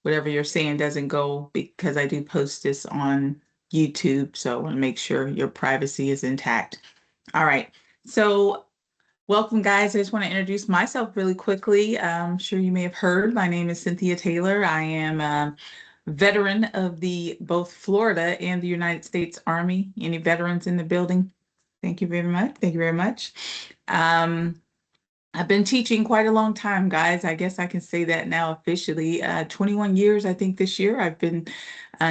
whatever you're saying doesn't go, because I do post this on YouTube. So I want to make sure your privacy is intact. All right. So welcome, guys. I just want to introduce myself really quickly. I'm sure you may have heard. My name is Cynthia Taylor. I am a veteran of the both Florida and the United States Army. Any veterans in the building? Thank you very much. Thank you very much. Um, I've been teaching quite a long time, guys. I guess I can say that now officially. 21 years, I think, this year. I've been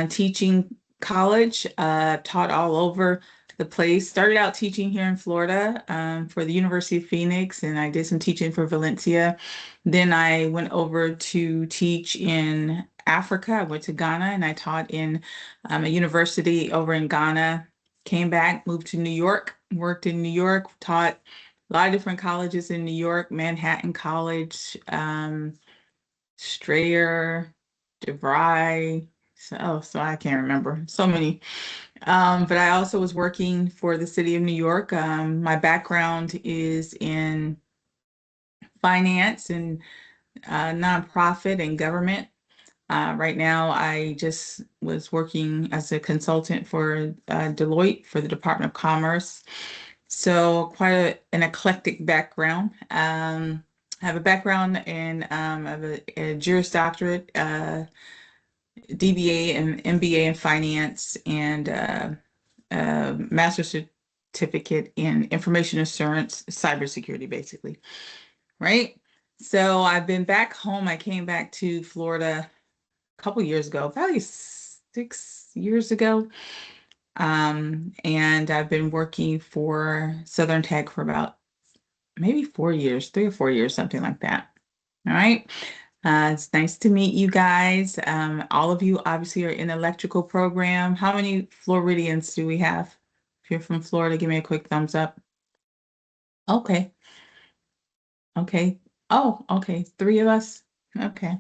teaching college, taught all over the place. Started out teaching here in Florida for the University of Phoenix, and I did some teaching for Valencia. Then I went over to teach in Africa. I went to Ghana and I taught in a university over in Ghana. Came back, moved to New York, worked in New York, taught a lot of different colleges in New York, Manhattan College, Strayer, DeVry. So I can't remember. So many. But I also was working for the city of New York. My background is in finance and nonprofit and government. Right now, I just was working as a consultant for Deloitte for the Department of Commerce. So quite an eclectic background. I have a background in I have a Juris Doctorate, DBA and MBA in finance, and a master's certificate in information assurance, cybersecurity, basically. Right. So I've been back home. I came back to Florida a couple years ago, probably 6 years ago. And I've been working for Southern Tech for about maybe 4 years, 3 or 4 years, something like that. All right. It's nice to meet you guys. All of you obviously are in the electrical program. How many Floridians do we have? If you're from Florida, give me a quick thumbs up. Okay. Okay. Oh, okay. Three of us. Okay.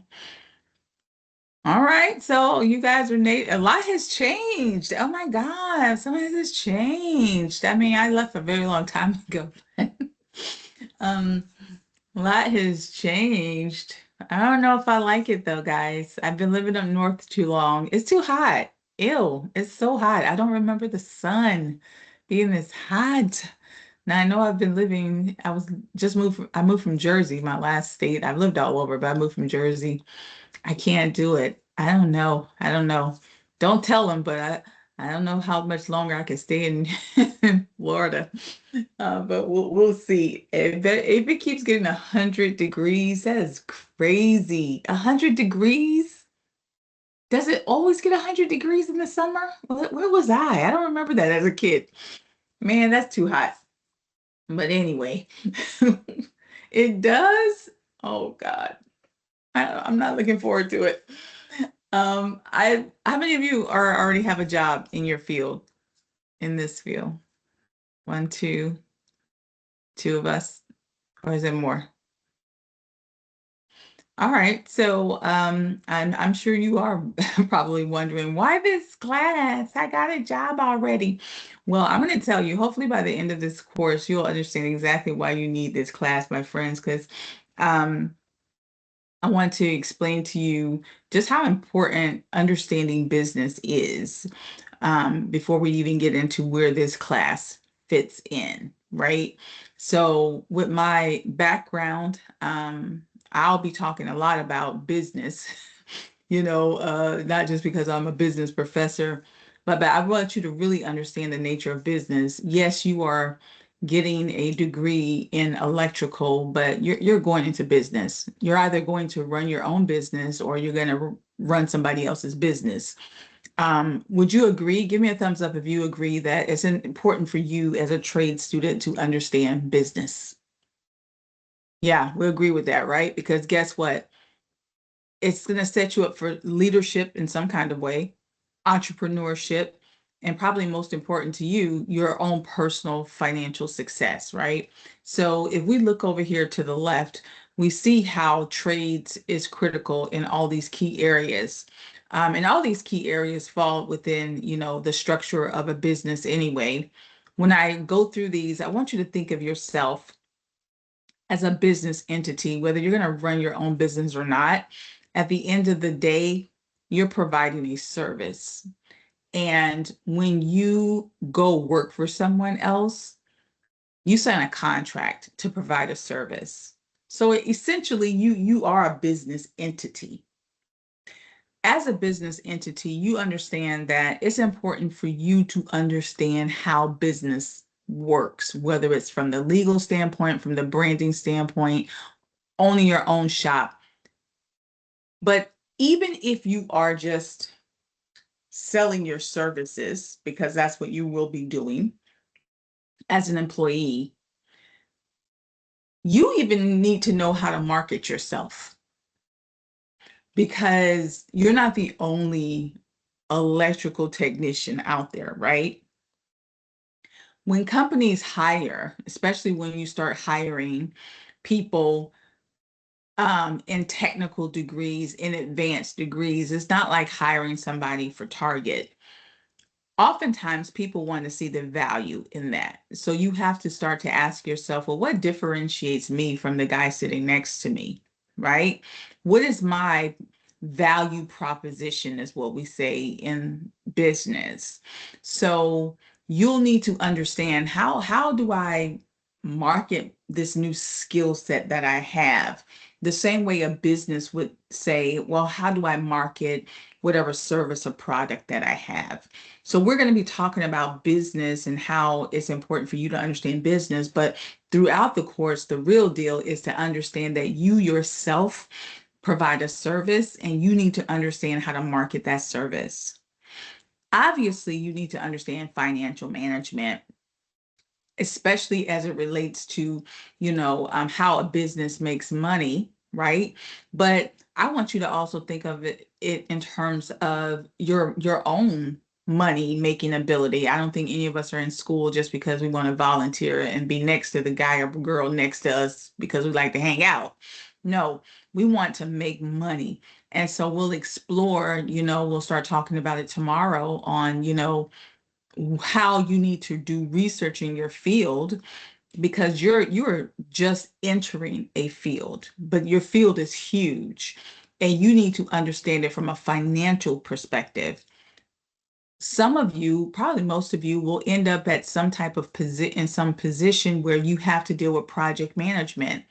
All right. So you guys are native. A lot has changed. Oh my God. So much has changed. I mean, I left a very long time ago. Um, a lot has changed. I don't know if I like it though, guys. I've been living up north too long. It's too hot. Ew, it's so hot. I don't remember the sun being this hot. Now I know I've been living, I was just moved I moved from Jersey, my last state. I've lived all over, but I moved from Jersey. I can't do it. I don't know. I don't know. Don't tell them, but I don't know how much longer I can stay in, in Florida. But we'll see. If it keeps getting 100 degrees, that is crazy. 100 degrees? Does it always get 100 degrees in the summer? Where was I? I don't remember that as a kid. Man, that's too hot. But anyway, it does. Oh God. I'm not looking forward to it. How many of you are already have a job in your field, in this field? One, two of us, or is it more? All right. So, I'm sure you are probably wondering why this class? I got a job already. Well, I'm going to tell you, hopefully by the end of this course, you'll understand exactly why you need this class, my friends, because um, I want to explain to you just how important understanding business is before we even get into where this class fits in, right? So, with my background, I'll be talking a lot about business, not just because I'm a business professor, but I want you to really understand the nature of business. Yes, you are getting a degree in electrical, but you're going into business. You're either going to run your own business or you're going to run somebody else's business. Would you agree? Give me a thumbs up if you agree that it's important for you as a trade student to understand business. Yeah, we agree with that, right? Because guess what? It's going to set you up for leadership in some kind of way, entrepreneurship, and probably most important to you, your own personal financial success, right? So if we look over here to the left, we see how trades is critical in all these key areas. And all these key areas fall within, the structure of a business anyway. When I go through these, I want you to think of yourself as a business entity, whether you're going to run your own business or not. At the end of the day, you're providing a service. And when you go work for someone else, you sign a contract to provide a service. So essentially, you are a business entity. As a business entity, you understand that it's important for you to understand how business works, whether it's from the legal standpoint, from the branding standpoint, owning your own shop. But even if you are just selling your services, because that's what you will be doing as an employee, you even need to know how to market yourself, because you're not the only electrical technician out there, right? When companies hire, especially when you start hiring people in technical degrees, in advanced degrees, it's not like hiring somebody for Target. Oftentimes people want to see the value in that. So you have to start to ask yourself, well, what differentiates me from the guy sitting next to me, right? What is my value proposition, is what we say in business. So you'll need to understand, how do I market this new skill set that I have? The same way a business would say, well, how do I market whatever service or product that I have? So we're going to be talking about business and how it's important for you to understand business. But throughout the course, the real deal is to understand that you yourself provide a service and you need to understand how to market that service. Obviously, you need to understand financial management, especially as it relates to, how a business makes money, right? But I want you to also think of it in terms of your own money making ability. I don't think any of us are in school just because we want to volunteer and be next to the guy or girl next to us because we like to hang out. No, we want to make money. And so we'll explore, we'll start talking about it tomorrow on, how you need to do research in your field, because you're just entering a field, but your field is huge and you need to understand it from a financial perspective. Some of you, probably most of you, will end up at some type of in some position where you have to deal with project management.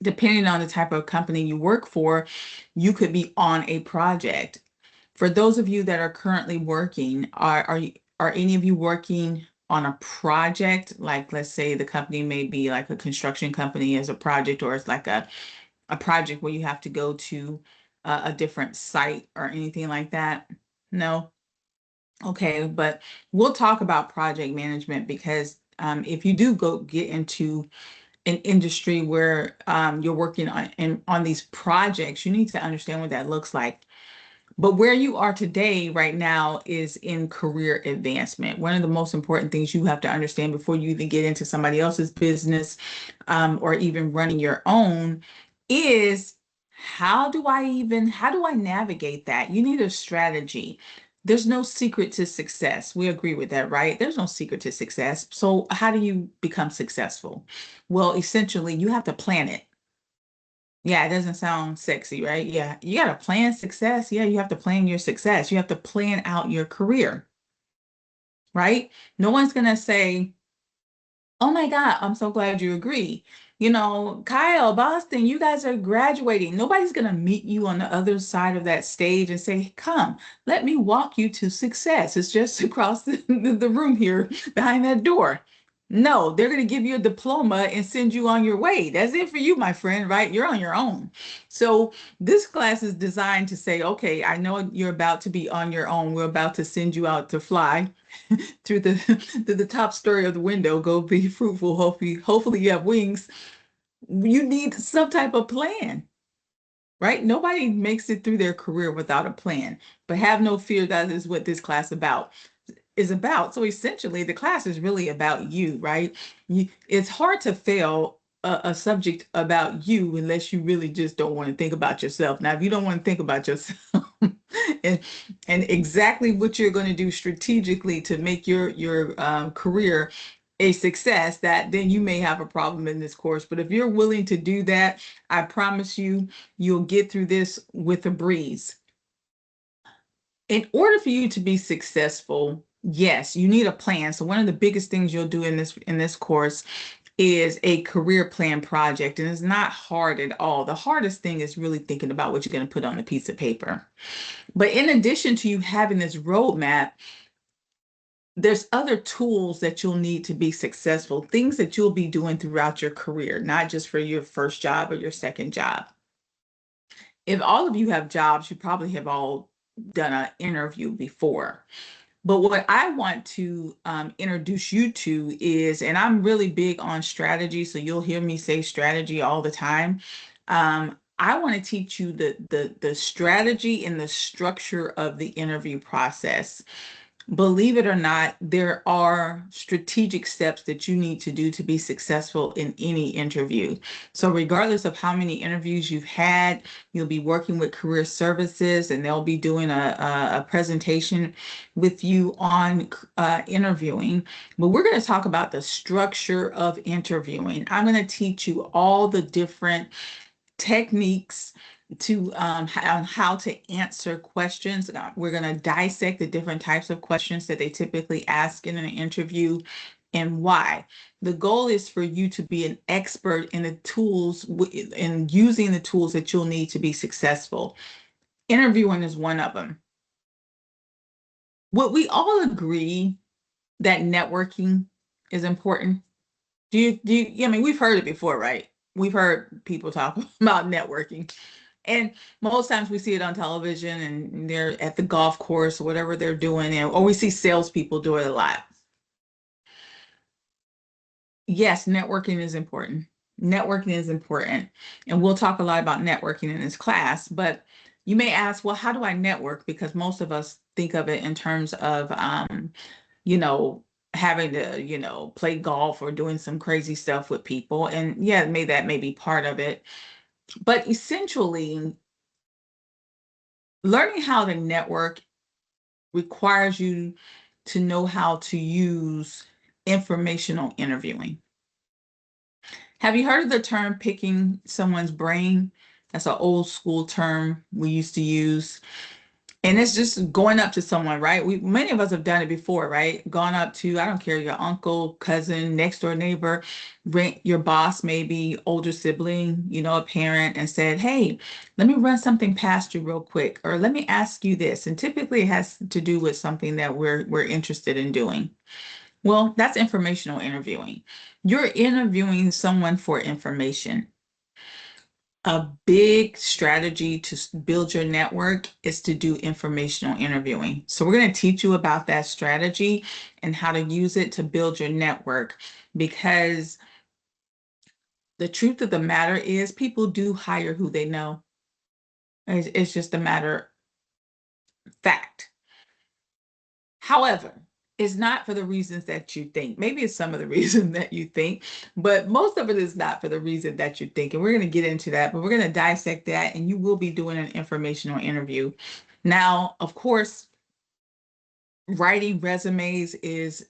Depending on the type of company you work for, you could be on a project. For those of you that are currently working, are any of you working on a project? Like, let's say the company may be like a construction company as a project, or it's like a project where you have to go to a different site or anything like that? No? Okay, but we'll talk about project management, because if you do go get into an industry where you're working on these projects, you need to understand what that looks like. But where you are today, right now, is in career advancement. One of the most important things you have to understand before you even get into somebody else's business, or even running your own, is how do I navigate that? You need a strategy. There's no secret to success. We agree with that, right? There's no secret to success. So how do you become successful? Well, essentially, you have to plan it. Yeah, it doesn't sound sexy, right? Yeah, you got to plan success. Yeah, you have to plan your success. You have to plan out your career, right? No one's going to say, oh my God, I'm so glad you agree. Kyle, Boston, you guys are graduating. Nobody's going to meet you on the other side of that stage and say, come, let me walk you to success. It's just across the room here behind that door. No, they're going to give you a diploma and send you on your way. That's it for you, my friend, right? You're on your own. So this class is designed to say, okay, I know you're about to be on your own. We're about to send you out to fly through the through the top story of the window. Go be fruitful. Hopefully you have wings. You need some type of plan, right? Nobody makes it through their career without a plan. But have no fear, that is what this class is about. So essentially, the class is really about you, right? It's hard to fail a subject about you unless you really just don't want to think about yourself. Now, if you don't want to think about yourself and exactly what you're going to do strategically to make your career a success, that then you may have a problem in this course. But if you're willing to do that, I promise you, you'll get through this with a breeze. In order for you to be successful, yes, you need a plan. So one of the biggest things you'll do in this course is a career plan project, and it's not hard at all. The hardest thing is really thinking about what you're going to put on a piece of paper. But in addition to you having this roadmap, there's other tools that you'll need to be successful, things that you'll be doing throughout your career, not just for your first job or your second job. If all of you have jobs, you probably have all done an interview before. But what I want to introduce you to is, and I'm really big on strategy, so you'll hear me say strategy all the time. I want to teach you the strategy and the structure of the interview process. Believe it or not, there are strategic steps that you need to do to be successful in any interview. So, regardless of how many interviews you've had, you'll be working with career services and they'll be doing a presentation with you on interviewing. But we're going to talk about the structure of interviewing. I'm going to teach you all the different techniques to on how to answer questions. We're going to dissect the different types of questions that they typically ask in an interview and why. The goal is for you to be an expert in the tools and using the tools that you'll need to be successful. Interviewing is one of them. Would we all agree that networking is important? I mean, we've heard it before, right? We've heard people talk about networking. And most times we see it on television and they're at the golf course or whatever they're doing, or we see salespeople do it a lot. Yes, networking is important. Networking is important. And we'll talk a lot about networking in this class, but you may ask, well, how do I network? Because most of us think of it in terms of, you know, having to, play golf or doing some crazy stuff with people. And yeah, that may be part of it. But essentially, learning how to network requires you to know how to use informational interviewing. Have you heard of the term picking someone's brain? That's an old school term we used to use. And it's just going up to someone, right? Many of us have done it before, right? Gone up to, I don't care, your uncle, cousin, next door neighbor, your boss, maybe older sibling, a parent, and said, "Hey, let me run something past you real quick, or let me ask you this." And typically it has to do with something that we're interested in doing. Well, that's informational interviewing. You're interviewing someone for information. A big strategy to build your network is to do informational interviewing. So we're going to teach you about that strategy and how to use it to build your network, because the truth of the matter is people do hire who they know. It's just a matter of fact. However, it's not for the reasons that you think. Maybe it's some of the reason that you think, but most of it is not for the reason that you think. And we're going to get into that, but we're going to dissect that, and you will be doing an informational interview. Now, of course, writing resumes is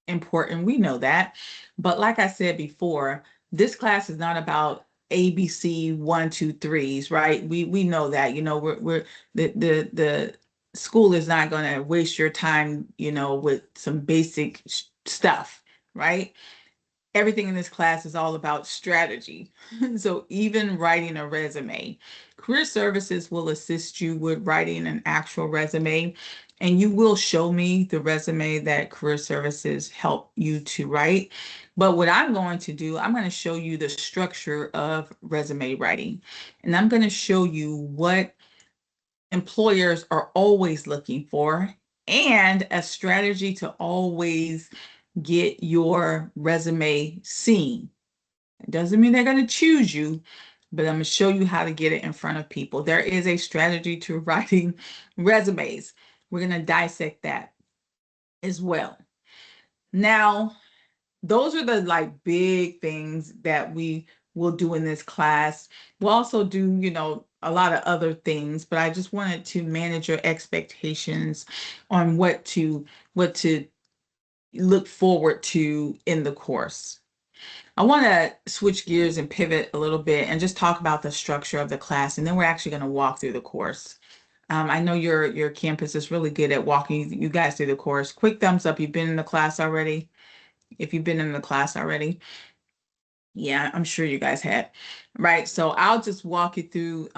important. We know that. But like I said before, this class is not about ABC 1, 2, 3s, right? We know that. We're the school is not going to waste your time, with some basic stuff, right? Everything in this class is all about strategy. So even writing a resume, career services will assist you with writing an actual resume, and you will show me the resume that career services help you to write. But what I'm going to do, I'm going to show you the structure of resume writing, and I'm going to show you what employers are always looking for and a strategy to always get your resume seen. It doesn't mean they're going to choose you, but I'm going to show you how to get it in front of people. There is a strategy to writing resumes. We're going to dissect that as well. Now, those are the big things that we will do in this class. We'll also do, a lot of other things, but I just wanted to manage your expectations on what to look forward to in the course. I want to switch gears and pivot a little bit and just talk about the structure of the class, and then we're actually going to walk through the course. I know your campus is really good at walking you guys through the course. Quick thumbs up, you've been in the class already. If you've been in the class already, yeah, I'm sure you guys had. Right, so I'll just walk you through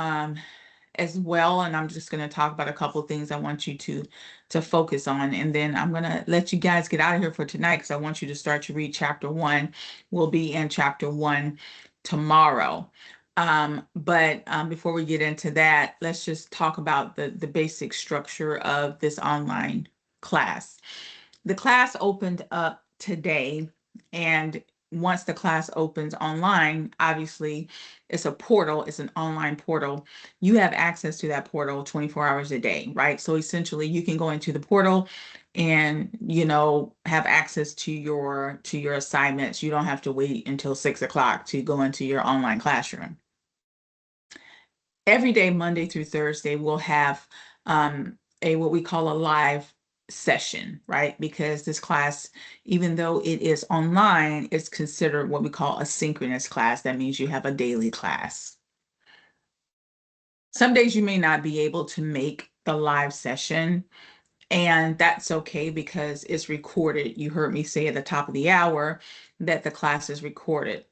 as well, and I'm just going to talk about a couple of things I want you to focus on, and then I'm going to let you guys get out of here for tonight because I want you to start to read chapter 1. We'll be in chapter 1 tomorrow. But before we get into that, let's just talk about the basic structure of this online class. The class opened up today, and once the class opens online, obviously it's a portal, it's an online portal. You have access to that portal 24 hours a day, right? So essentially you can go into the portal and, have access to your assignments. You don't have to wait until 6 o'clock to go into your online classroom. Every day, Monday through Thursday, we'll have a what we call a live session, right? Because this class, even though it is online, it's considered what we call a synchronous class. That means you have a daily class. Some days you may not be able to make the live session, and that's okay because it's recorded. You heard me say at the top of the hour that the class is recorded.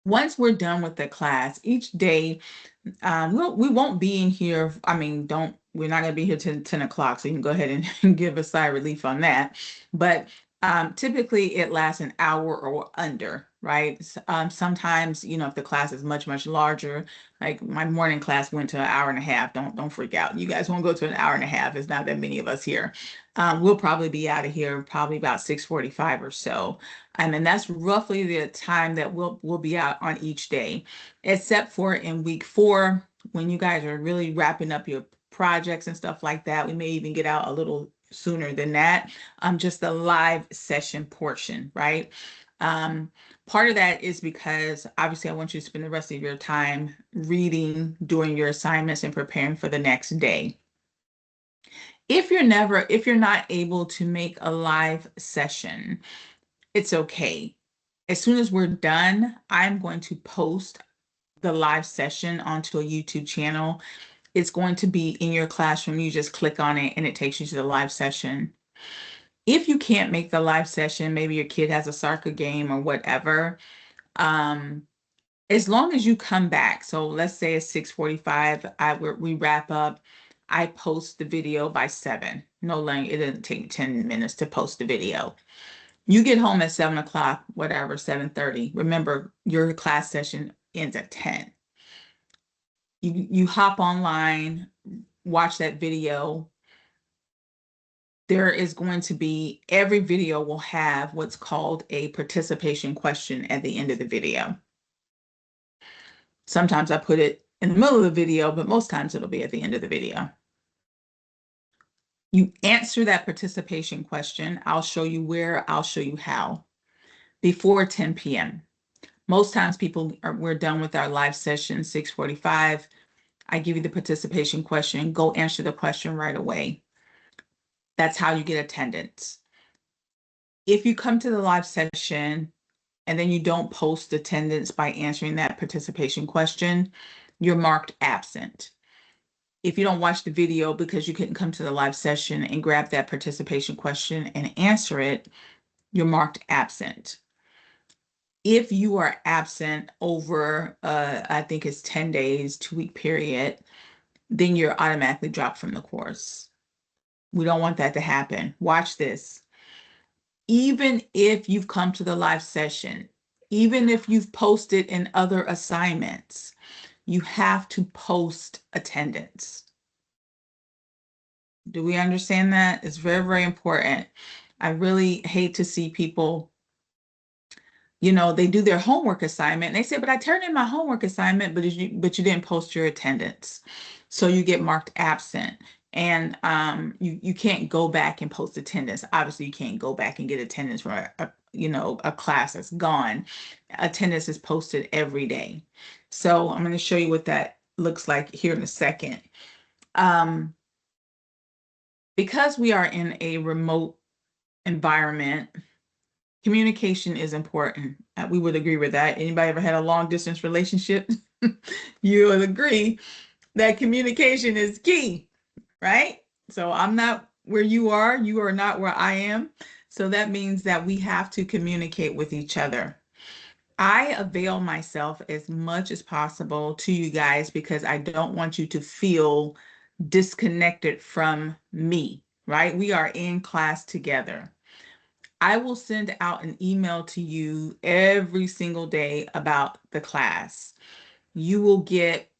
Once we're done with the class, each day we won't be in here. I mean, we're not going to be here till 10 o'clock. So you can go ahead and give a sigh of relief on that. But typically it lasts an hour or under, right? Sometimes, if the class is much, much larger, like my morning class went to an hour and a half. Don't freak out. You guys won't go to an hour and a half. There's not that many of us here. We'll probably be out of here probably about 6:45 or so. And that's roughly the time that we'll be out on each day, except for in week 4, when you guys are really wrapping up your projects and stuff like that. We may even get out a little sooner than that. Just the live session portion, right? Part of that is because obviously I want you to spend the rest of your time reading, doing your assignments, and preparing for the next day. If you're not able to make a live session, it's okay. As soon as we're done, I'm going to post the live session onto a YouTube channel. It's going to be in your classroom. You just click on it and it takes you to the live session. If you can't make the live session, maybe your kid has a soccer game or whatever, as long as you come back. So let's say it's 6:45, we wrap up. I post the video by 7. No longer, it doesn't take 10 minutes to post the video. You get home at 7 o'clock, whatever, 7:30. Remember, your class session ends at 10. You hop online, watch that video. There is going to be, every video will have what's called a participation question at the end of the video. Sometimes I put it in the middle of the video, but most times it'll be at the end of the video. You answer that participation question. I'll show you where, I'll show you how, before 10 p.m. Most times we're done with our live session, 6:45. I give you the participation question, go answer the question right away. That's how you get attendance. If you come to the live session and then you don't post attendance by answering that participation question, you're marked absent. If you don't watch the video because you couldn't come to the live session and grab that participation question and answer it, you're marked absent. If you are absent over, I think it's 10 days, 2-week period, then you're automatically dropped from the course. We don't want that to happen. Watch this. Even if you've come to the live session, even if you've posted in other assignments, you have to post attendance. Do we understand that? It's very, very important. I really hate to see people, they do their homework assignment and they say, but I turned in my homework assignment, but you didn't post your attendance. So you get marked absent. And you can't go back and post attendance. Obviously, you can't go back and get attendance from a class that's gone. Attendance is posted every day. So I'm going to show you what that looks like here in a second. Because we are in a remote environment, communication is important. We would agree with that. Anybody ever had a long distance relationship? You would agree that communication is key, right? So I'm not where you are not where I am. So that means that we have to communicate with each other. I avail myself as much as possible to you guys because I don't want you to feel disconnected from me, right? We are in class together. I will send out an email to you every single day about the class. You will get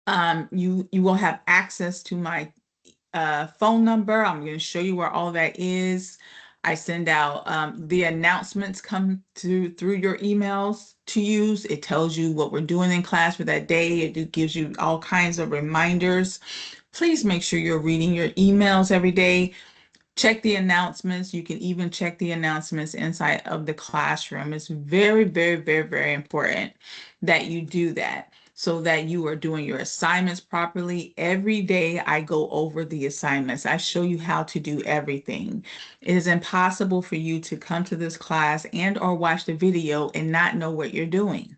you will have access to my phone number. I'm going to show you where all that is. I send out the announcements come to through your emails to use. It tells you what we're doing in class for that day. It gives you all kinds of reminders. Please make sure you're reading your emails every day. Check the announcements. You can even check the announcements inside of the classroom. It's very, very, very, very important that you do that so that you are doing your assignments properly. Every day I go over the assignments. I show you how to do everything. It is impossible for you to come to this class and or watch the video and not know what you're doing.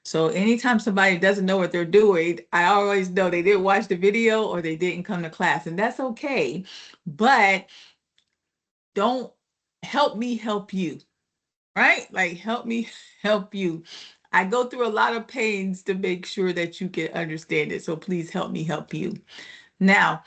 So anytime somebody doesn't know what they're doing, I always know they didn't watch the video or they didn't come to class, and that's okay. But don't help me help you, right? Like help me help you. I go through a lot of pains to make sure that you can understand it. So please help me help you. Now,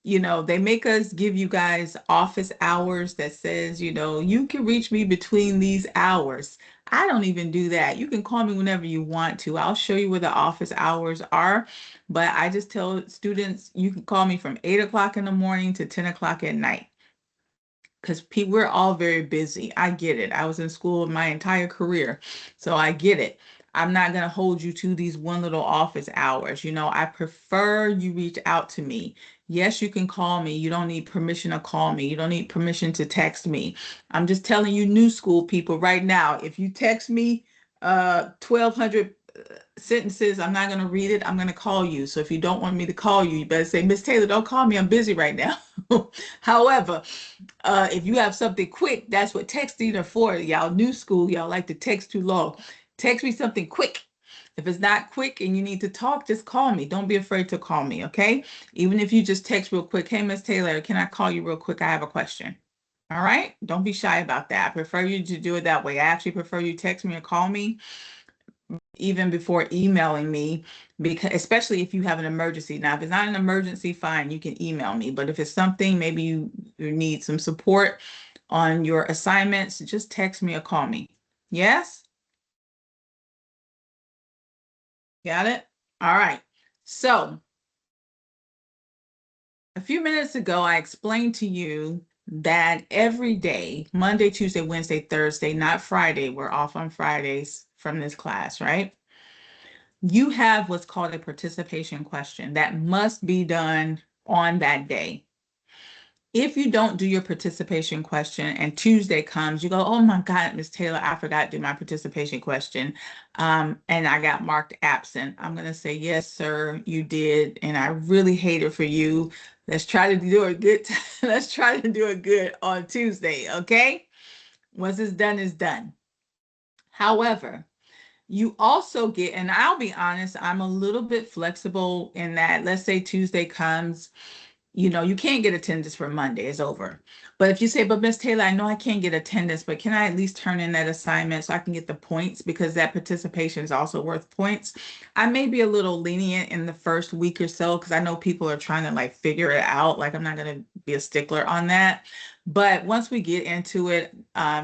they make us give you guys office hours that says, you can reach me between these hours. I don't even do that. You can call me whenever you want to. I'll show you where the office hours are, but I just tell students you can call me from 8 o'clock in the morning to 10 o'clock at night because we're all very busy. I get it. I was in school my entire career, so I get it. I'm not going to hold you to these one little office hours. I prefer you reach out to me. Yes, you can call me. You don't need permission to call me. You don't need permission to text me. I'm just telling you, new school people, right now, if you text me 1,200 sentences, I'm not going to read it. I'm going to call you. So if you don't want me to call you, you better say, Miss Taylor, don't call me. I'm busy right now. However, if you have something quick, that's what texting are for. Y'all new school, y'all like to text too long. Text me something quick. If it's not quick and you need to talk, just call me. Don't be afraid to call me, okay? Even if you just text real quick, hey, Miss Taylor, can I call you real quick? I have a question. All right? Don't be shy about that. I prefer you to do it that way. I actually prefer you text me or call me even before emailing me, because especially if you have an emergency. Now, if it's not an emergency, fine, you can email me. But if it's something, maybe you need some support on your assignments, just text me or call me. Yes? Got it? All right. So a few minutes ago, I explained to you that every day, Monday, Tuesday, Wednesday, Thursday, not Friday, we're off on Fridays from this class, right? You have what's called a participation question that must be done on that day. If you don't do your participation question and Tuesday comes, you go, oh my God, Miss Taylor, I forgot to do my participation question. And I got marked absent. I'm going to say, yes, sir, you did. And I really hate it for you. Let's try to do it good. Let's try to do it good on Tuesday. Okay. Once it's done, it's done. However, you also get, and I'll be honest, I'm a little bit flexible in that, let's say Tuesday comes, you can't get attendance for Monday, it's over. But if you say, but Miss Taylor, I know I can't get attendance, but can I at least turn in that assignment so I can get the points because that participation is also worth points? I may be a little lenient in the first week or so because I know people are trying to like figure it out. Like I'm not going to be a stickler on that. But once we get into it,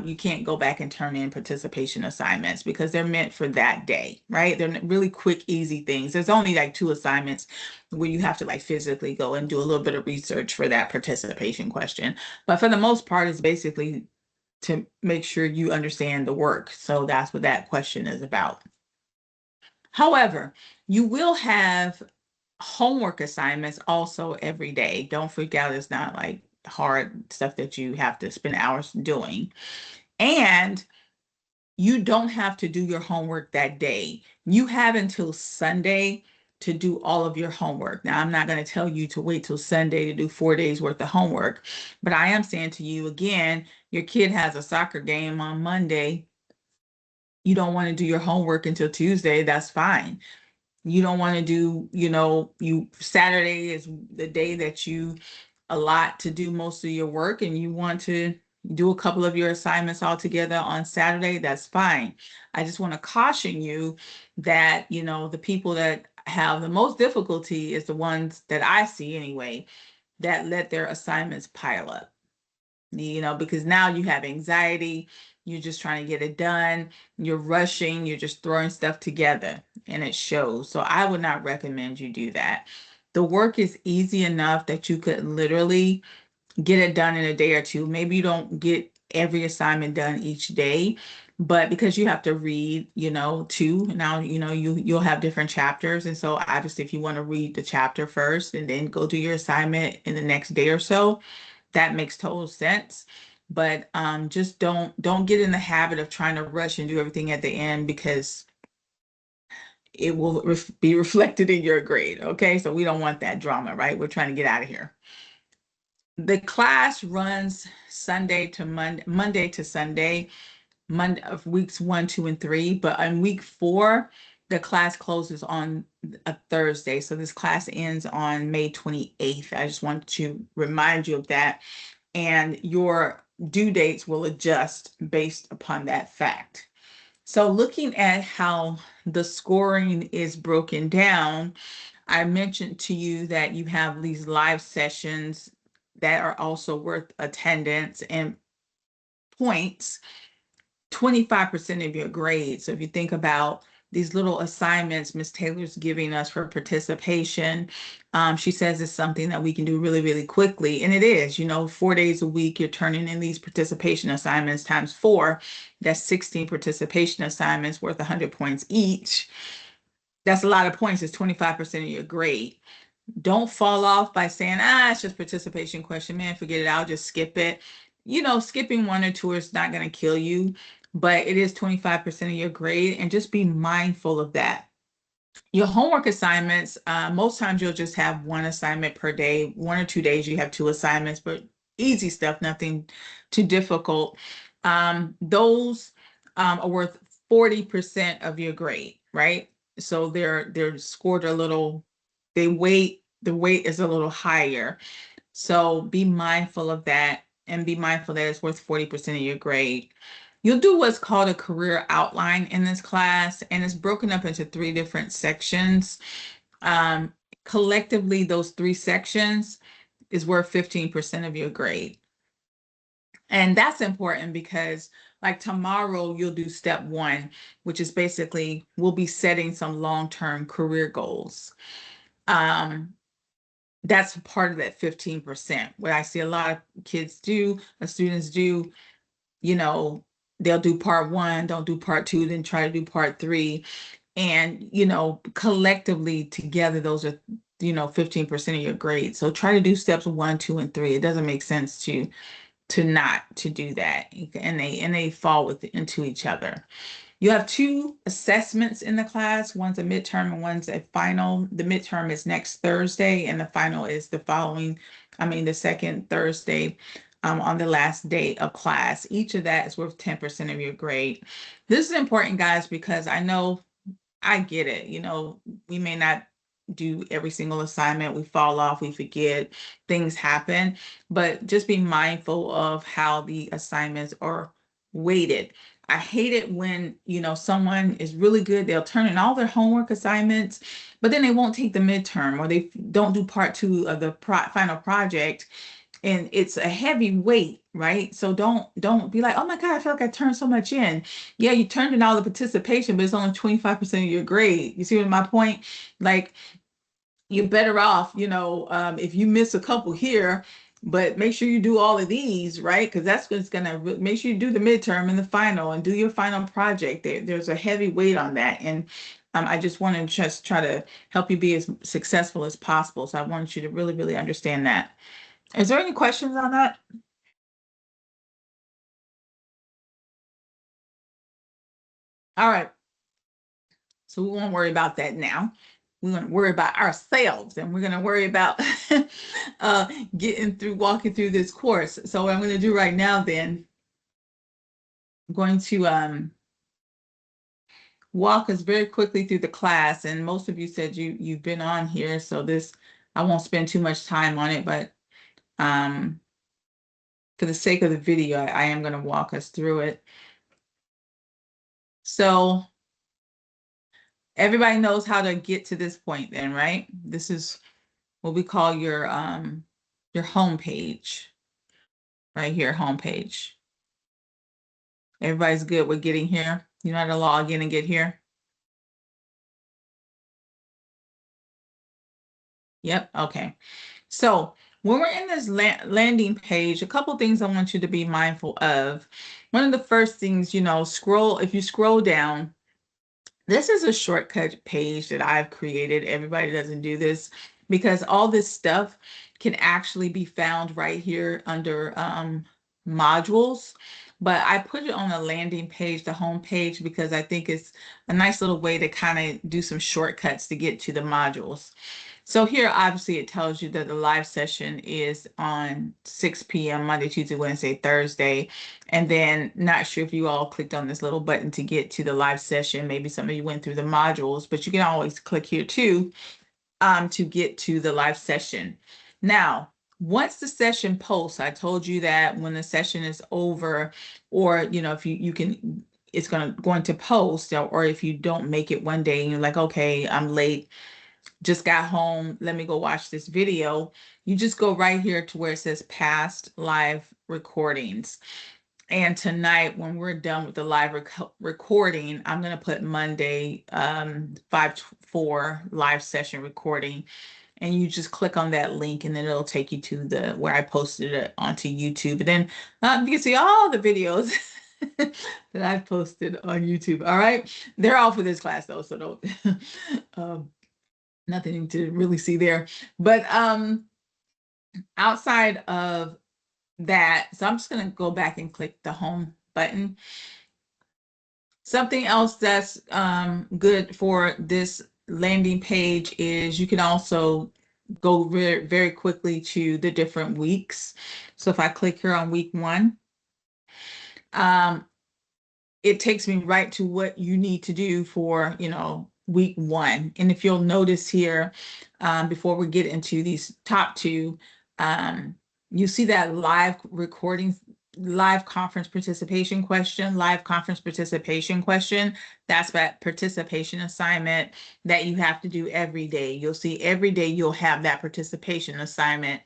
you can't go back and turn in participation assignments because they're meant for that day, right? They're really quick, easy things. There's only like 2 assignments where you have to like physically go and do a little bit of research for that participation question. But for the most part, it's basically to make sure you understand the work. So that's what that question is about. However, you will have homework assignments also every day. Don't freak out. It's not like hard stuff that you have to spend hours doing. And you don't have to do your homework that day. You have until Sunday to do all of your homework. Now, I'm not going to tell you to wait till Sunday to do 4 days worth of homework, but I am saying to you again, your kid has a soccer game on Monday. You don't want to do your homework until Tuesday. That's fine. You don't want to do, you Saturday is the day that you allot to do most of your work, and you want to do a couple of your assignments all together on Saturday. That's fine. I just want to caution you that, the people that have the most difficulty is the ones that I see anyway, that let their assignments pile up, because now you have anxiety, you're just trying to get it done, you're rushing, you're just throwing stuff together, and it shows. So I would not recommend you do that. The work is easy enough that you could literally get it done in a day or two. Maybe you don't get every assignment done each day, but because you have to read, too, now, you'll have different chapters. And so obviously if you want to read the chapter first and then go do your assignment in the next day or so, that makes total sense. But just don't get in the habit of trying to rush and do everything at the end, because it will be reflected in your grade. Okay, so we don't want that drama, right? We're trying to get out of here. The class runs Sunday to Monday to Sunday, Monday of weeks 1, 2, and 3. But on week 4, the class closes on a Thursday. So this class ends on May 28th. I just want to remind you of that. And your due dates will adjust based upon that fact. So looking at how the scoring is broken down, I mentioned to you that you have these live sessions that are also worth attendance and points, 25% of your grade. So if you think about these little assignments Miss Taylor's giving us for participation, she says it's something that we can do really, really quickly. And it is, 4 days a week, you're turning in these participation assignments times 4. That's 16 participation assignments worth 100 points each. That's a lot of points. It's 25% of your grade. Don't fall off by saying, it's just participation question, man, forget it, I'll just skip it. Skipping 1 or 2 is not going to kill you, but it is 25% of your grade, and just be mindful of that. Your homework assignments, most times you'll just have 1 assignment per day. 1 or 2 days you have 2 assignments, but easy stuff, nothing too difficult. Those are worth 40% of your grade, right? So they're scored a little, the weight is a little higher. So be mindful of that, and be mindful that it's worth 40% of your grade. You'll do what's called a career outline in this class, and it's broken up into 3 different sections. Um, Collectively, those 3 sections is worth 15% of your grade. And that's important because, like, tomorrow you'll do step 1, which is basically we'll be setting some long-term career goals. That's part of that 15%. What I see a lot of kids do, students do, they'll do part 1, don't do part 2, then try to do part 3. And, collectively together, those are, 15% of your grade. So try to do steps 1, 2, and 3. It doesn't make sense to not to do that. And they fall into each other. You have 2 assessments in the class. One's a midterm and one's a final. The midterm is next Thursday, and the final is the second Thursday on the last day of class. Each of that is worth 10% of your grade. This is important, guys, because I get it. We may not do every single assignment. We fall off, we forget, things happen, but just be mindful of how the assignments are weighted. I hate it when, someone is really good, they'll turn in all their homework assignments, but then they won't take the midterm, or they don't do part 2 of the final project. And it's a heavy weight, right? So don't be like, oh my God, I feel like I turned so much in. Yeah, you turned in all the participation, but it's only 25% of your grade. You see what my point? Like, you're better off, if you miss a couple here, but make sure you do all of these, right? Because that's what's going to make sure you do the midterm and the final and do your final project. There's a heavy weight on that. And I just want to just try to help you be as successful as possible. So I want you to really, really understand that. Is there any questions on that? All right. So we won't worry about that now. we're going to worry about ourselves, and we're going to worry about uh, walking through this course. So what I'm going to do right now, then, I'm going to walk us very quickly through the class. And most of you said you've been on here, so this, I won't spend too much time on it, but um, for the sake of the video, I am going to walk us through it. So everybody knows how to get to this point then, right? This is what we call your home page, right here, home page. Everybody's good with getting here. You know how to log in and get here? Yep, okay. So when we're in this landing page, a couple things I want you to be mindful of. One of the first things, if you scroll down, this is a shortcut page that I've created. Everybody doesn't do this because all this stuff can actually be found right here under modules. But I put it on a landing page, the home page, because I think it's a nice little way to kind of do some shortcuts to get to the modules. So here, obviously, it tells you that the live session is on 6 p.m. Monday, Tuesday, Wednesday, Thursday. And then not sure if you all clicked on this little button to get to the live session. Maybe some of you went through the modules, but you can always click here too to get to the live session. Now, once the session posts, I told you that when the session is over, or if you can, it's going to post, or if you don't make it one day and you're like, okay, I'm late, just got home, let me go watch this video. You just go right here to where it says past live recordings. And tonight, when we're done with the live recording, I'm going to put Monday 5-4 live session recording. And you just click on that link, and then it'll take you to where I posted it onto YouTube. And then you can see all the videos that I've posted on YouTube. All right. They're all for this class, though, so don't. Nothing to really see there. But outside of that, so I'm just going to go back and click the home button. Something else that's good for this landing page is you can also go very, very quickly to the different weeks. So if I click here on week 1, it takes me right to what you need to do for, week 1. And if you'll notice here, before we get into these top 2, you see that live recording, live conference participation question, That's that participation assignment that you have to do every day. You'll see every day you'll have that participation assignment.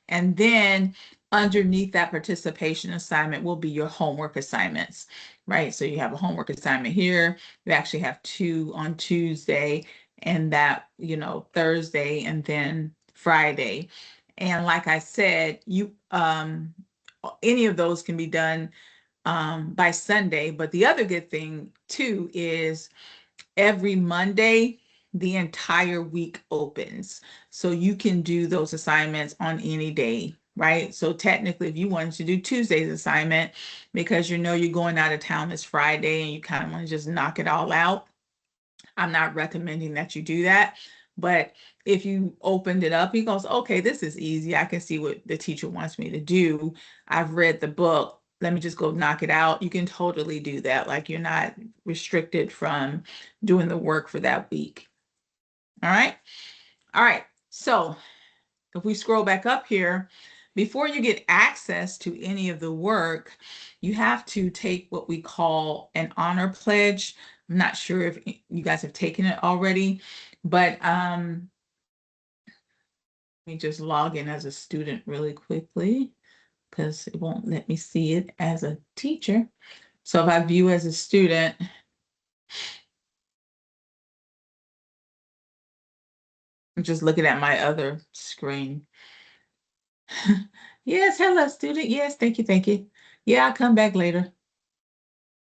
And then underneath that participation assignment will be your homework assignments, right? So you have a homework assignment here. You actually have 2 on Tuesday, and that, Thursday, and then Friday. And like I said, any of those can be done by Sunday. But the other good thing too is every Monday, the entire week opens. So you can do those assignments on any day, right? So technically, if you wanted to do Tuesday's assignment because you're going out of town this Friday and you kind of want to just knock it all out, I'm not recommending that you do that. But if you opened it up, he goes, okay, this is easy. I can see what the teacher wants me to do. I've read the book. Let me just go knock it out. You can totally do that. Like, you're not restricted from doing the work for that week. All right. All right. So if we scroll back up here, before you get access to any of the work, you have to take what we call an honor pledge. I'm not sure if you guys have taken it already, but let me just log in as a student really quickly because it won't let me see it as a teacher. So if I view as a student, I'm just looking at my other screen. Yes, hello, student. Yes, thank you, thank you. Yeah, I'll come back later.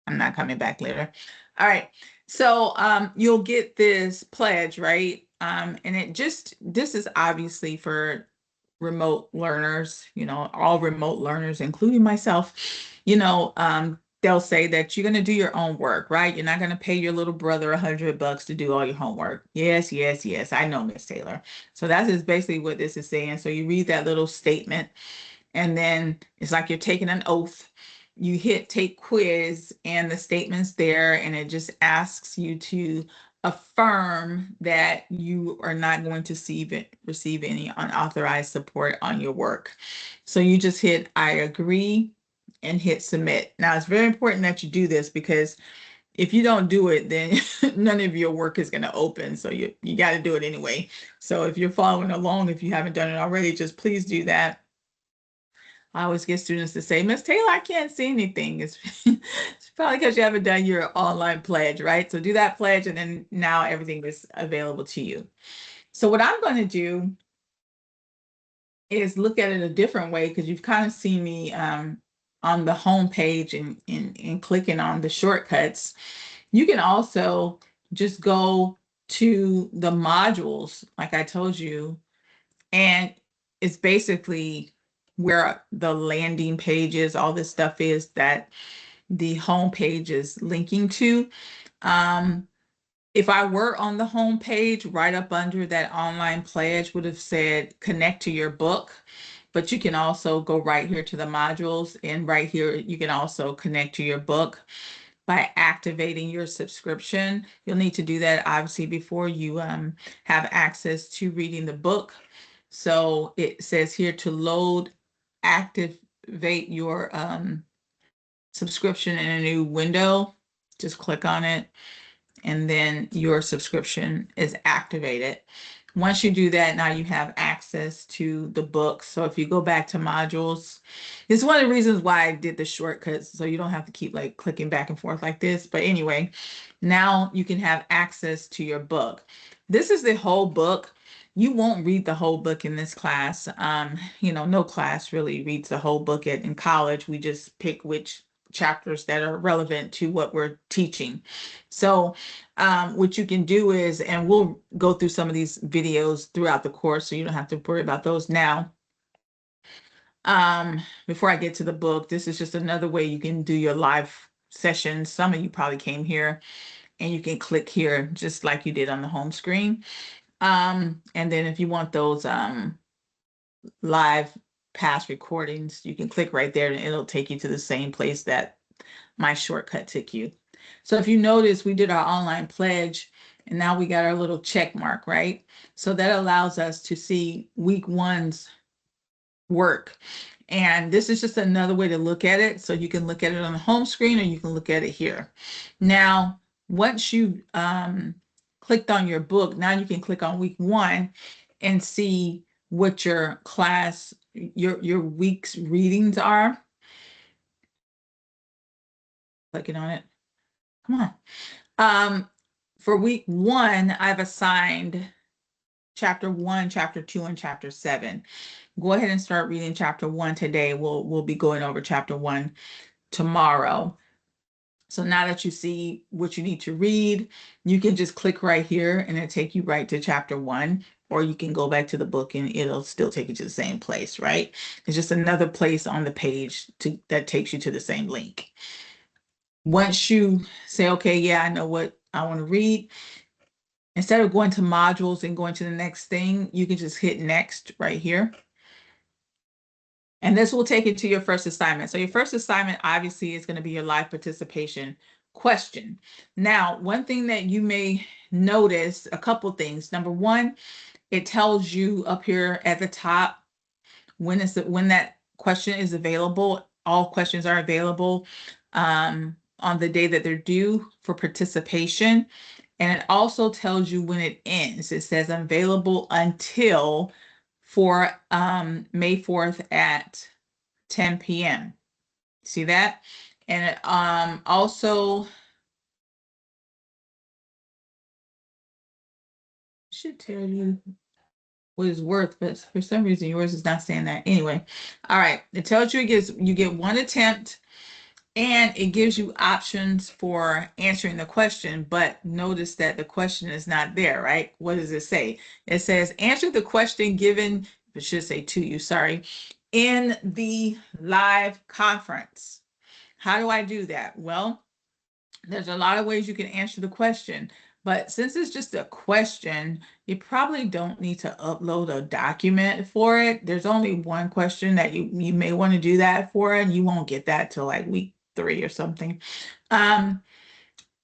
I'm not coming back later. All right. So you'll get this pledge, right? And this is obviously for remote learners, all remote learners, including myself. they'll say that you're going to do your own work, right? You're not going to pay your little brother $100 to do all your homework. Yes, yes, yes. I know, Miss Taylor. So that's just basically what this is saying. So you read that little statement, and then it's like you're taking an oath. You hit take quiz, and the statement's there, and it just asks you to affirm that you are not going to receive any unauthorized support on your work. So you just hit I agree and hit submit. Now it's very important that you do this, because if you don't do it, then none of your work is going to open. So you got to do it anyway. So if you're following along, if you haven't done it already, just please do that. I always get students to say, Miss Taylor, I can't see anything. It's probably because you haven't done your online pledge, right? So do that pledge, and then now everything is available to you. So what I'm going to do is look at it a different way, because you've kind of seen me on the home page and clicking on the shortcuts. You can also just go to the modules, like I told you, and it's basically where the landing pages, all this stuff is that the home page is linking to. Um, if I were on the home page, right up under that online pledge would have said connect to your book, but you can also go right here to the modules, and right here you can also connect to your book by activating your subscription. You'll need to do that obviously before you have access to reading the book. So it says here to load, activate your subscription in a new window. Just click on it, and then your subscription is activated. Once you do that, now you have access to the book. So if you go back to modules, it's one of the reasons why I did the shortcuts, so you don't have to keep like clicking back and forth like this. But anyway, now you can have access to your book. This is the whole book. You won't read the whole book in this class. No class really reads the whole book in college. We just pick which chapters that are relevant to what we're teaching. So what you can do is, and we'll go through some of these videos throughout the course, so you don't have to worry about those now. Before I get to the book, this is just another way you can do your live sessions. Some of you probably came here, and you can click here just like you did on the home screen. And then if you want those live past recordings, you can click right there, and it'll take you to the same place that my shortcut took you. So if you notice, we did our online pledge, and now we got our little check mark, right? So that allows us to see week one's work. And this is just another way to look at it. So you can look at it on the home screen, or you can look at it here. Now, once you clicked on your book, now you can click on week one and see what your class, your week's readings are. Clicking on it. Come on. For week one, I've assigned chapter 1, chapter 2, and chapter 7. Go ahead and start reading chapter 1 today. We'll be going over chapter 1 tomorrow. So now that you see what you need to read, you can just click right here, and it'll take you right to chapter 1, or you can go back to the book and it'll still take you to the same place, right? It's just another place on the page that takes you to the same link. Once you say, okay, yeah, I know what I want to read, instead of going to modules and going to the next thing, you can just hit next right here. And this will take you to your first assignment. So your first assignment obviously is going to be your live participation question. Now, one thing that you may notice, a couple things. Number one, it tells you up here at the top when that question is available. All questions are available on the day that they're due for participation. And it also tells you when it ends. It says available until May 4th at 10 p.m. See that? And it also should tell you what it's worth, but for some reason yours is not saying that. Anyway, all right. It tells you you get one attempt, and it gives you options for answering the question, but notice that the question is not there, right? What does it say? It says answer the question given, it should say to you, sorry, in the live conference. How do I do that? Well, there's a lot of ways you can answer the question, but since it's just a question, you probably don't need to upload a document for it. There's only one question that you may want to do that for, and you won't get that till like week 3 or something. Um,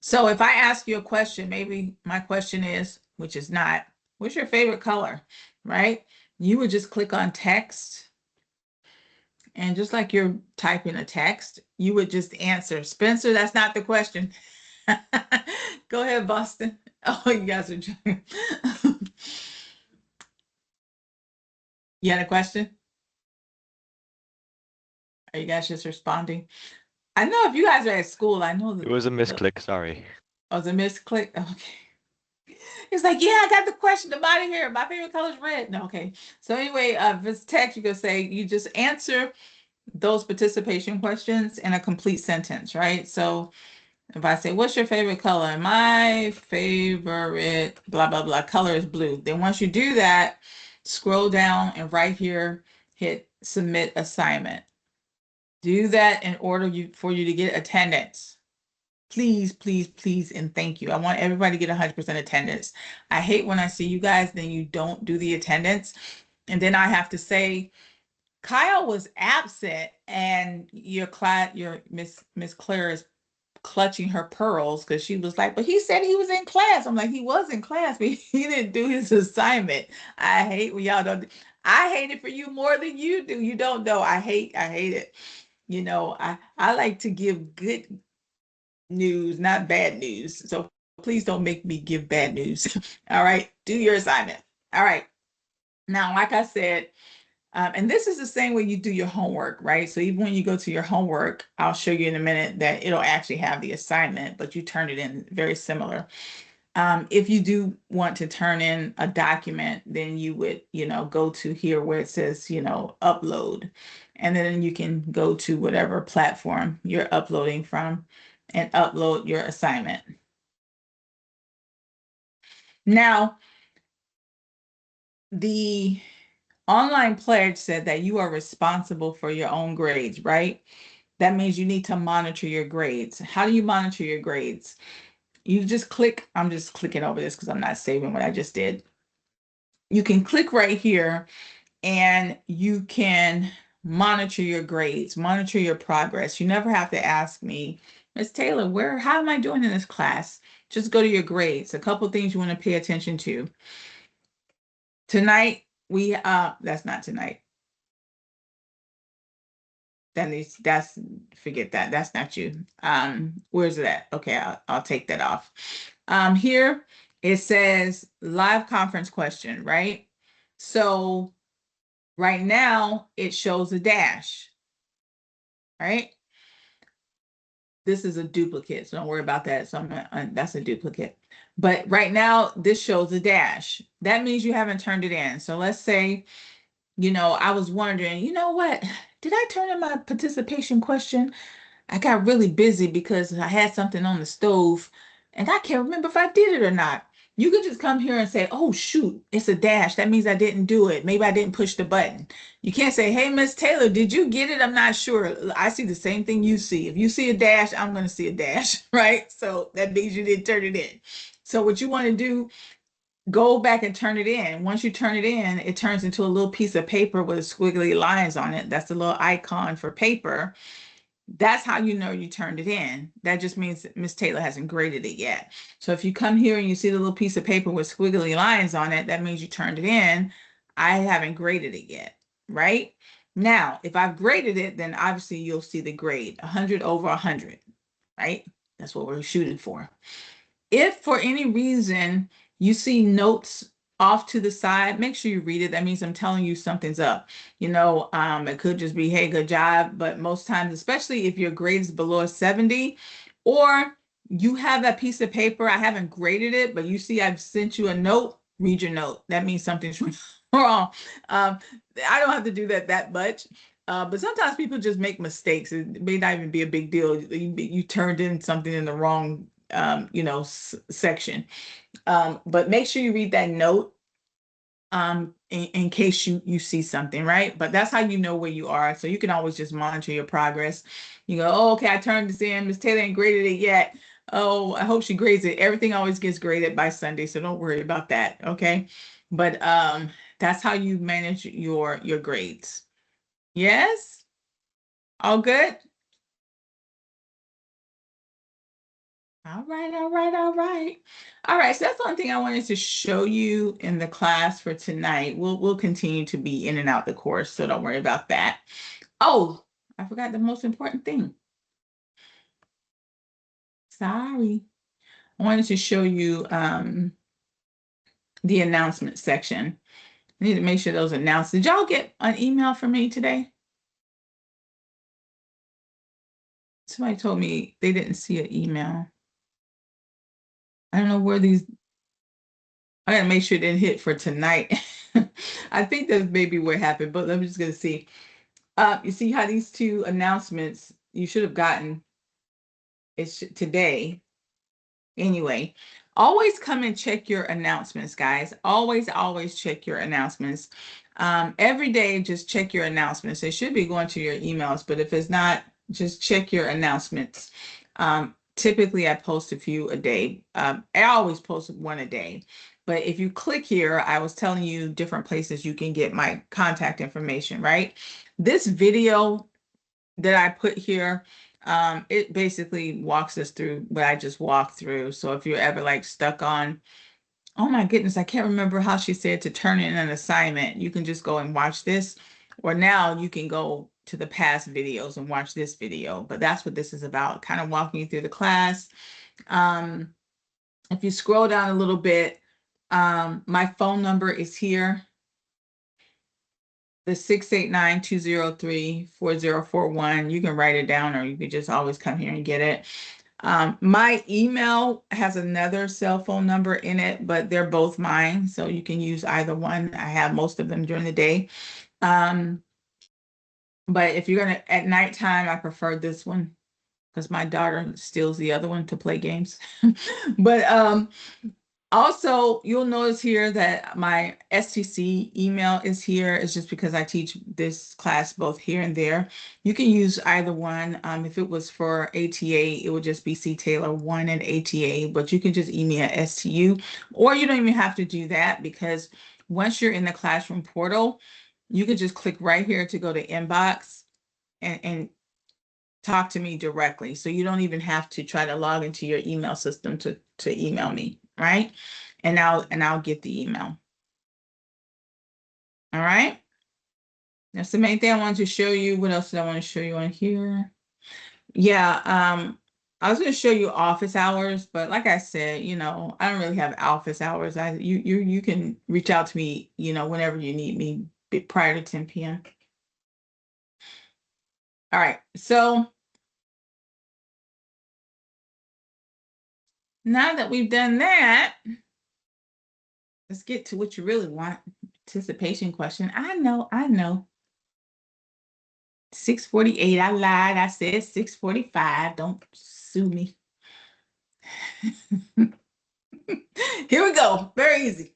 so if I ask you a question, maybe my question is, which is not, what's your favorite color, right? You would just click on text, and just like you're typing a text, you would just answer, Spencer, that's not the question. Go ahead, Boston. Oh, you guys are joking. You had a question? Are you guys just responding? I know if you guys are at school, I know It was a misclick, sorry. oh, the misclick. Okay. It's like, yeah, I got the question. I'm out of here. My favorite color is red. No, okay. So anyway, if it's text, you can say you just answer those participation questions in a complete sentence, right? So if I say, what's your favorite color? My favorite blah, blah, blah color is blue. Then once you do that, scroll down and right here, hit submit assignment. Do that in order for you to get attendance. Please, please, please, and thank you. I want everybody to get 100% attendance. I hate when I see you guys, then you don't do the attendance. And then I have to say, Kyle was absent and your Miss Claire is clutching her pearls because she was like, but he said he was in class. I'm like, he was in class, but he didn't do his assignment. I hate when y'all don't. I hate it for you more than you do. You don't know. I hate it. I like to give good news, not bad news. So please don't make me give bad news. All right. Do your assignment. All right. Now, like I said, and this is the same way you do your homework, right? So even when you go to your homework, I'll show you in a minute that it'll actually have the assignment, but you turn it in very similar. If you do want to turn in a document, then you would, go to here where it says, upload. And then you can go to whatever platform you're uploading from and upload your assignment. Now, the online pledge said that you are responsible for your own grades, right? That means you need to monitor your grades. How do you monitor your grades? You just click, I'm just clicking over this because I'm not saving what I just did. You can click right here and you can monitor your grades, monitor your progress. You never have to ask me, Miss Taylor, how am I doing in this class? Just go to your grades. A couple things you want to pay attention to. Tonight, that's not tonight. That's forget that. That's not you. Where's it at? Okay, I'll take that off. Here it says live conference question, right? So right now it shows a dash, right? This is a duplicate, so don't worry about that. So that's a duplicate. But right now this shows a dash. That means you haven't turned it in. So let's say, I was wondering, you know what? Did I turn in my participation question? I got really busy because I had something on the stove and I can't remember if I did it or not. You could just come here and say, oh, shoot, it's a dash. That means I didn't do it. Maybe I didn't push the button. You can't say, hey, Miss Taylor, did you get it? I'm not sure. I see the same thing you see. If you see a dash, I'm going to see a dash, right? So that means you didn't turn it in. So what you want to do, go back and turn it in. Once you turn it in, it turns into a little piece of paper with squiggly lines on it. That's the little icon for paper. That's how you know you turned it in. That just means Miss Taylor hasn't graded it yet. So if you come here and you see the little piece of paper with squiggly lines on it, that means you turned it in. I haven't graded it yet, right? Now, if I've graded it, then obviously you'll see the grade, 100 over 100, right? That's what we're shooting for. If for any reason you see notes off to the side, make sure you read it. That means I'm telling you something's up. It could just be, hey, good job. But most times, especially if your grade is below 70, or you have that piece of paper, I haven't graded it, but you see I've sent you a note, read your note. That means something's wrong. I don't have to do that much. But sometimes people just make mistakes. It may not even be a big deal. You turned in something in the wrong section. But make sure you read that note. in case you see something, right? But that's how you know where you are. So you can always just monitor your progress. You go, oh, okay, I turned this in. Miss Taylor ain't graded it yet. Oh, I hope she grades it. Everything always gets graded by Sunday, so don't worry about that. Okay. But that's how you manage your grades. Yes? All good? All right, all right, all right. All right, so that's one thing I wanted to show you in the class for tonight. We'll continue to be in and out the course, so don't worry about that. Oh, I forgot the most important thing. Sorry. I wanted to show you the announcement section. I need to make sure those announced. Did y'all get an email from me today? Somebody told me they didn't see an email. I don't know where these, I gotta make sure it didn't hit for tonight. I think that's maybe what happened, but I'm just gonna see. You see how these two announcements you should have gotten today. Anyway, always come and check your announcements, guys. Always check your announcements. Every day, just check your announcements. They should be going to your emails, but if it's not, just check your announcements. Typically, I post a few a day. I always post one a day. But if you click here, I was telling you different places you can get my contact information, right? This video that I put here, it basically walks us through what I just walked through. So if you're ever like stuck on, oh my goodness, I can't remember how she said to turn in an assignment, you can just go and watch this. Or now you can go to the past videos and watch this video. But that's what this is about, kind of walking you through the class. Um, if you scroll down a little bit, my phone number is here, the 689-203-4041. You can write it down or you can just always come here and get it. My email has another cell phone number in it, but they're both mine. So you can use either one. I have most of them during the day. But if you're gonna at nighttime, I prefer this one because my daughter steals the other one to play games. But also, you'll notice here that my STC email is here. It's just because I teach this class both here and there. You can use either one. If it was for ATA, it would just be C Taylor 1 and ATA, but you can just email STU, or you don't even have to do that because once you're in the classroom portal, you can just click right here to go to inbox and talk to me directly. So you don't even have to try to log into your email system to email me, right? And I'll get the email. All right. That's the main thing I wanted to show you. What else did I want to show you on here? Yeah, I was going to show you office hours, but like I said, I don't really have office hours. You can reach out to me, whenever you need me prior to 10 p.m. All right. So now that we've done that, let's get to what you really want. Anticipation question. I know. 6:48. I lied. I said 6:45. Don't sue me. Here we go. Very easy.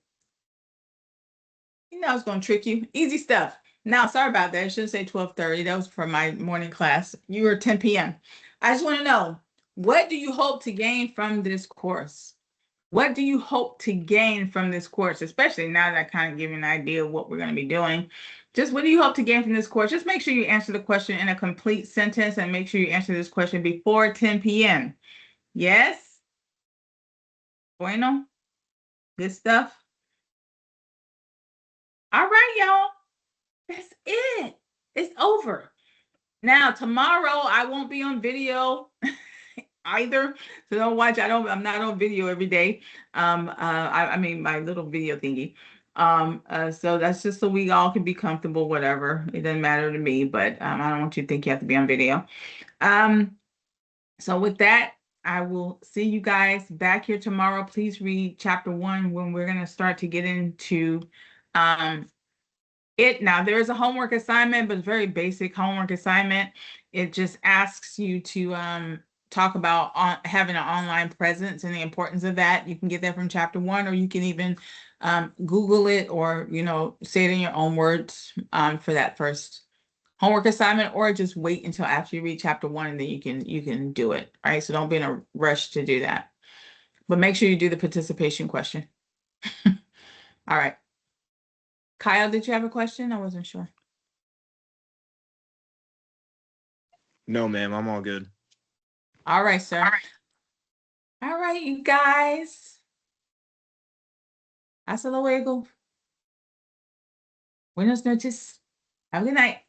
You know I was gonna trick you. Easy stuff. Now, sorry about that. I should say 12:30. That was for my morning class. You were 10 p.m. I just want to know, what do you hope to gain from this course? What do you hope to gain from this course, especially now that I kind of give you an idea of what we're going to be doing? Just what do you hope to gain from this course? Just make sure you answer the question in a complete sentence and make sure you answer this question before 10 p.m. Yes? Bueno? Good stuff? All right, y'all. That's it. It's over. Now, tomorrow I won't be on video either. So don't watch. I'm not on video every day. I mean my little video thingy. So that's just so we all can be comfortable, whatever. It doesn't matter to me, but I don't want you to think you have to be on video. So with that, I will see you guys back here tomorrow. Please read chapter 1 when we're gonna start to get into it. Now there is a homework assignment, but it's very basic homework assignment. It just asks you talk about having an online presence and the importance of that. You can get that from chapter 1, or you can even Google it, or say it in your own words for that first homework assignment, or just wait until after you read chapter 1 and then you can do it. Right. So don't be in a rush to do that. But make sure you do the participation question. All right. Kyle, did you have a question? I wasn't sure. No, ma'am, I'm all good. All right, sir. All right, you guys. Hasta luego. Buenas noches. Have a good night.